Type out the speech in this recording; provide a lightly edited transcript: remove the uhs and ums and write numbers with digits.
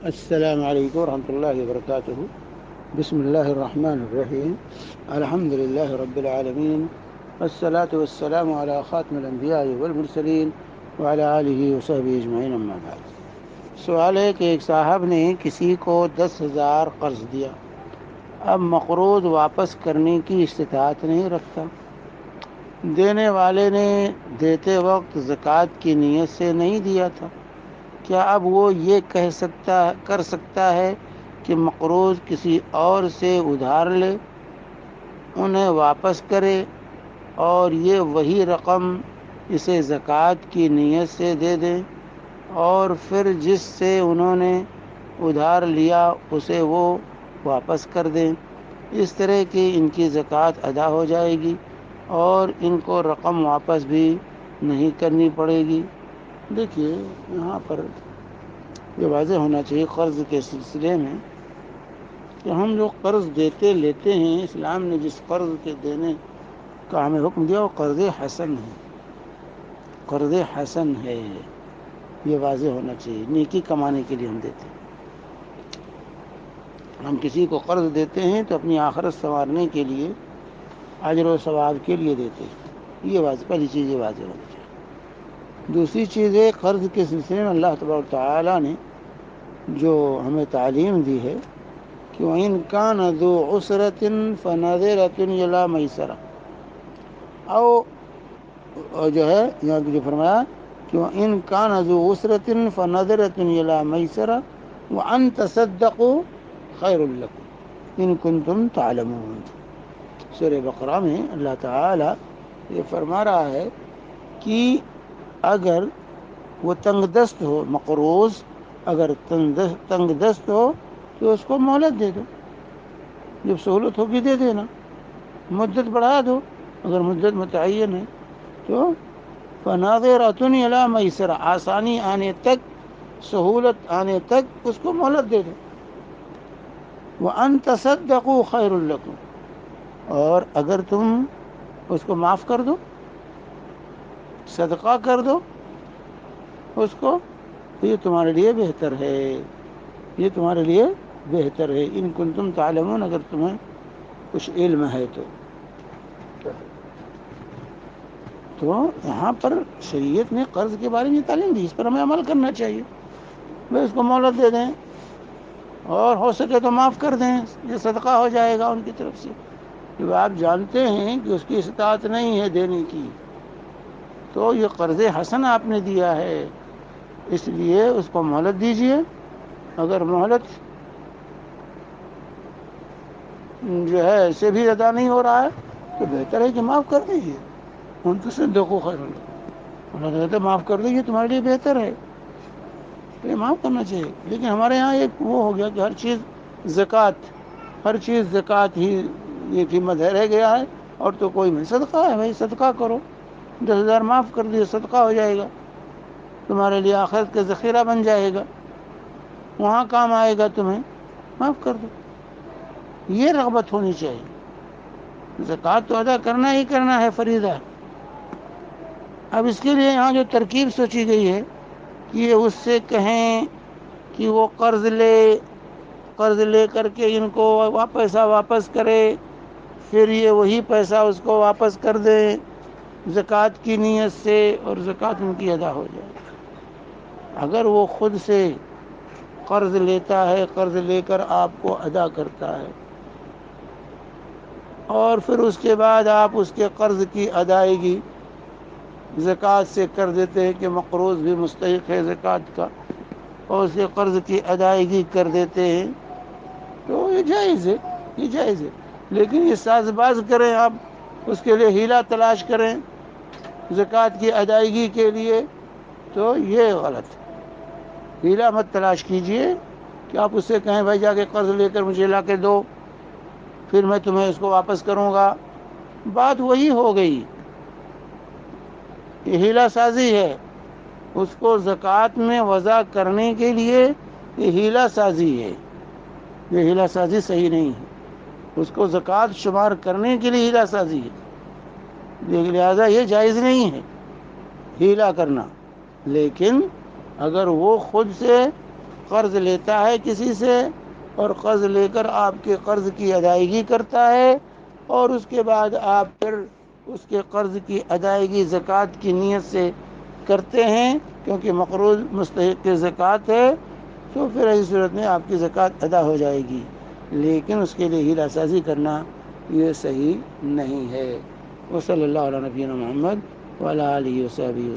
السلام علیکم ورحمۃ اللہ وبرکاتہ. بسم اللہ الرحمن الرحیم. الحمد للہ رب العالمین والصلاة والسلام علی خاتم الانبیاء والمرسلین وعلی آلہ وصحبہ اجمعین. اما بعد. سوال ہے کہ ایک صاحب نے کسی کو 10,000 قرض دیا. اب مقروض واپس کرنے کی استطاعت نہیں رکھتا. دینے والے نے دیتے وقت زکوٰۃ کی نیت سے نہیں دیا تھا. کیا اب وہ یہ کر سکتا ہے کہ مقروض کسی اور سے ادھار لے، انہیں واپس کرے اور یہ وہی رقم اسے زکوٰۃ کی نیت سے دے دیں، اور پھر جس سے انہوں نے ادھار لیا اسے وہ واپس کر دیں؟ اس طرح کی ان کی زکوٰۃ ادا ہو جائے گی اور ان کو رقم واپس بھی نہیں کرنی پڑے گی. دیکھیے، یہاں پر یہ واضح ہونا چاہیے قرض کے سلسلے میں کہ ہم جو قرض لیتے ہیں، اسلام نے جس قرض کے دینے کا ہمیں حکم دیا وہ قرض حسن ہے. قرض حسن ہے، یہ واضح ہونا چاہیے. نیکی کمانے کے لیے ہم دیتے ہیں. ہم کسی کو قرض دیتے ہیں تو اپنی آخرت سنوارنے کے لیے، اجر و ثواب کے لیے دیتے ہیں. یہ پہلی چیز یہ واضح ہونی چاہیے. دوسری چیز ہے، قرض کے سلسلے میں اللہ تبارک و تعالیٰ نے جو ہمیں تعلیم دی ہے کہ وَإِنْ كَانَ ذُو عُسْرَةٍ فَنَظِرَةٌ إِلَىٰ مَيْسَرَةٍ، جو ہے یہاں جو فرمایا کہ وَإِنْ كَانَ ذُو عُسْرَةٍ فَنَظِرَةٌ إِلَىٰ مَيْسَرَةٍ وَأَنْ تَصَدَّقُوا خَيْرٌ لَكُمْ إِن كُنتُمْ تَعْلَمُونَ. سورہ بقرہ میں اللہ تعالیٰ یہ فرما رہا ہے کہ اگر وہ تنگ دست ہو، مقروض اگر تنگ دست ہو تو اس کو مہلت دے دو. جب سہولت ہوگی دے دینا. مدت بڑھا دو اگر مدت متعین ہے تو. فَنَاظِرَةٌ إِلَىٰ مَيْسَرَةٍ، آسانی آنے تک، سہولت آنے تک اس کو مہلت دے دو. وَأَن تَصَدَّقُوا خَيْرٌ لَكُمْ، اور اگر تم اس کو معاف کر دو، صدقہ کر دو اس کو، تو یہ تمہارے لیے بہتر ہے. یہ تمہارے لیے بہتر ہے. ان کنتم تعلمون، اگر تمہیں کچھ علم ہے تو. یہاں پر شریعت نے قرض کے بارے میں تعلیم دی، اس پر ہمیں عمل کرنا چاہیے. بھائی اس کو مہلت دے دیں اور ہو سکے تو معاف کر دیں، یہ صدقہ ہو جائے گا ان کی طرف سے. جب آپ جانتے ہیں کہ اس کی استطاعت نہیں ہے دینے کی تو یہ قرض حسن آپ نے دیا ہے، اس لیے اس کو مہلت دیجیے. اگر مہلت جو ہے ایسے بھی ادا نہیں ہو رہا ہے تو بہتر ہے کہ معاف کر دیجیے. ان تو سے دیکھو خیر اللہ کہتے معاف کر دیجیے، تمہارے لیے بہتر ہے. تو یہ معاف کرنا چاہیے. لیکن ہمارے یہاں ایک وہ ہو گیا کہ ہر چیز زکوٰۃ ہی یہ قیمت رہ گیا ہے. اور تو کوئی نہیں، صدقہ ہے بھائی، صدقہ کرو. 10,000 معاف کر دیے، صدقہ ہو جائے گا، تمہارے لیے آخرت کا ذخیرہ بن جائے گا، وہاں کام آئے گا تمہیں. معاف کر دو. یہ رغبت ہونی چاہیے. زکوٰۃ تو ادا کرنا ہی کرنا ہے، فریضہ. اب اس کے لیے یہاں جو ترکیب سوچی گئی ہے کہ یہ اس سے کہیں کہ وہ قرض لے کر کے ان کو پیسہ واپس کرے، پھر یہ وہی پیسہ اس کو واپس کر دیں زکوٰۃ کی نیت سے، اور زکوٰۃ ان کی ادا ہو جائے. اگر وہ خود سے قرض لیتا ہے، قرض لے کر آپ کو ادا کرتا ہے، اور پھر اس کے بعد آپ اس کے قرض کی ادائیگی زکوٰۃ سے کر دیتے ہیں کہ مقروض بھی مستحق ہے زکوٰۃ کا، اور اسے قرض کی ادائیگی کر دیتے ہیں، تو یہ جائز ہے. یہ جائز ہے. لیکن یہ ساز باز کریں آپ، اس کے لیے ہیلا تلاش کریں زکوٰۃ کی ادائیگی کے لیے، تو یہ غلط ہے. ہیلا مت تلاش کیجئے کہ آپ اس سے کہیں بھائی جا کے قرض لے کر مجھے لا کے دو، پھر میں تمہیں اس کو واپس کروں گا. بات وہی ہو گئی. یہ ہیلا سازی ہے. اس کو زکوٰۃ میں وضع کرنے کے لیے یہ ہیلا سازی ہے. یہ ہیلا سازی صحیح نہیں ہے. اس کو زکوٰۃ شمار کرنے کے لیے ہیلا سازی ہے، لہذا یہ جائز نہیں ہے ہیلا کرنا. لیکن اگر وہ خود سے قرض لیتا ہے کسی سے اور قرض لے کر آپ کے قرض کی ادائیگی کرتا ہے، اور اس کے بعد آپ پھر اس کے قرض کی ادائیگی زکوٰۃ کی نیت سے کرتے ہیں کیونکہ مقروض مستحق زکوٰۃ ہے، تو پھر ایسی صورت میں آپ کی زکوٰۃ ادا ہو جائے گی، لیکن اس کے لیے ہیلہ سازی کرنا یہ صحیح نہیں ہے۔ وصلی اللہ علیہ نبینا محمد وعلی آلہ وصحبہ وسلم۔